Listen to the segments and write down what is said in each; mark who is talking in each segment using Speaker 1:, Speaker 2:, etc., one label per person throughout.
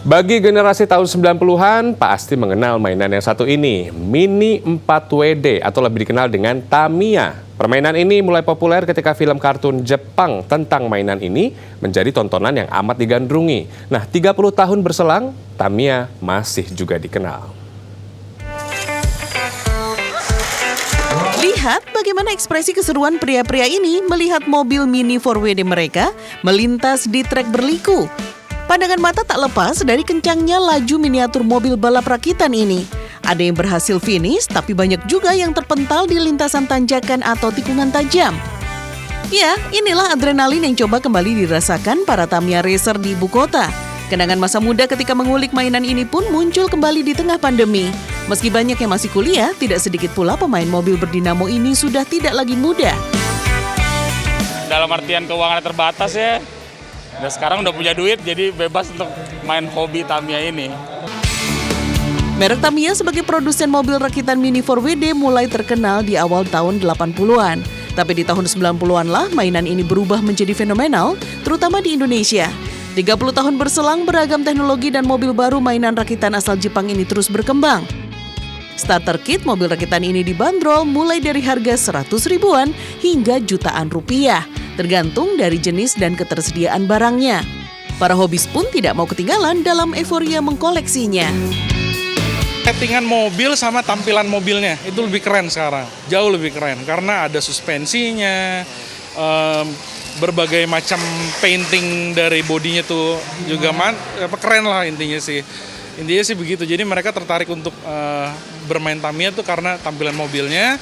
Speaker 1: Bagi generasi tahun 90-an, pasti mengenal mainan yang satu ini, Mini 4WD atau lebih dikenal dengan Tamiya. Permainan ini mulai populer ketika film kartun Jepang tentang mainan ini menjadi tontonan yang amat digandrungi. Nah, 30 tahun berselang, Tamiya masih juga dikenal.
Speaker 2: Lihat bagaimana ekspresi keseruan pria-pria ini melihat mobil Mini 4WD mereka melintas di trek berliku. Pandangan mata tak lepas dari kencangnya laju miniatur mobil balap rakitan ini. Ada yang berhasil finish, tapi banyak juga yang terpental di lintasan tanjakan atau tikungan tajam. Ya, inilah adrenalin yang coba kembali dirasakan para Tamiya racer di ibu kota. Kenangan masa muda ketika mengulik mainan ini pun muncul kembali di tengah pandemi. Meski banyak yang masih kuliah, tidak sedikit pula pemain mobil berdinamo ini sudah tidak lagi muda.
Speaker 3: Dalam artian keuangan terbatas ya. Dan sekarang udah punya duit, jadi bebas untuk main hobi Tamiya ini.
Speaker 2: Merek Tamiya sebagai produsen mobil rakitan Mini 4WD mulai terkenal di awal tahun 80-an. Tapi di tahun 90-an lah mainan ini berubah menjadi fenomenal, terutama di Indonesia. 30 tahun berselang, beragam teknologi dan mobil baru mainan rakitan asal Jepang ini terus berkembang. Starter kit mobil rakitan ini dibanderol mulai dari harga 100 ribuan hingga jutaan rupiah, tergantung dari jenis dan ketersediaan barangnya. Para hobis pun tidak mau ketinggalan dalam euforia mengkoleksinya.
Speaker 4: Settingan mobil sama tampilan mobilnya itu lebih keren sekarang, jauh lebih keren karena ada suspensinya, berbagai macam painting dari bodinya tuh juga keren lah intinya sih begitu. Jadi mereka tertarik untuk bermain Tamiya tuh karena tampilan mobilnya,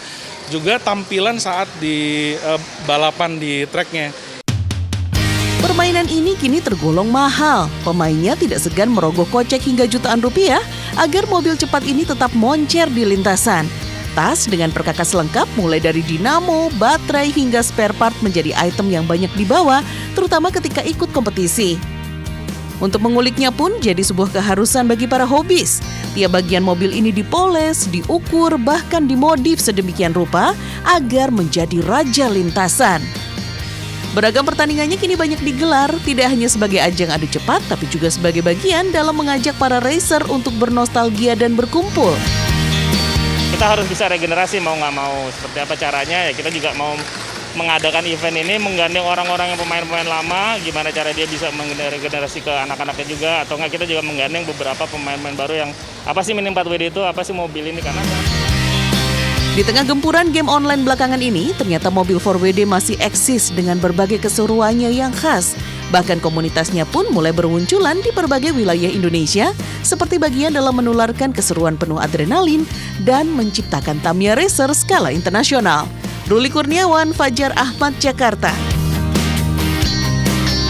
Speaker 4: juga tampilan saat di balapan di treknya.
Speaker 2: Permainan ini kini tergolong mahal. Pemainnya tidak segan merogoh kocek hingga jutaan rupiah agar mobil cepat ini tetap moncer di lintasan. Tas dengan perkakas lengkap mulai dari dinamo, baterai hingga spare part menjadi item yang banyak dibawa, terutama ketika ikut kompetisi. Untuk menguliknya pun jadi sebuah keharusan bagi para hobis. Tiap bagian mobil ini dipoles, diukur, bahkan dimodif sedemikian rupa agar menjadi raja lintasan. Beragam pertandingannya kini banyak digelar, tidak hanya sebagai ajang adu cepat, tapi juga sebagai bagian dalam mengajak para racer untuk bernostalgia dan berkumpul.
Speaker 3: Kita harus bisa regenerasi mau nggak mau. Seperti apa caranya ya kita juga mau mengadakan event ini, menggandeng orang-orang yang pemain-pemain lama, gimana cara dia bisa menggenerasi ke anak-anaknya juga, atau nggak kita juga menggandeng beberapa pemain-pemain baru yang apa sih Mini 4WD itu, apa sih mobil ini, karena
Speaker 2: Di tengah gempuran game online belakangan ini, ternyata mobil 4WD masih eksis dengan berbagai keseruannya yang khas. Bahkan komunitasnya pun mulai bermunculan di berbagai wilayah Indonesia, seperti bagian dalam menularkan keseruan penuh adrenalin dan menciptakan Tamiya Racer skala internasional. Ruli Kurniawan, Fajar Ahmad, Jakarta.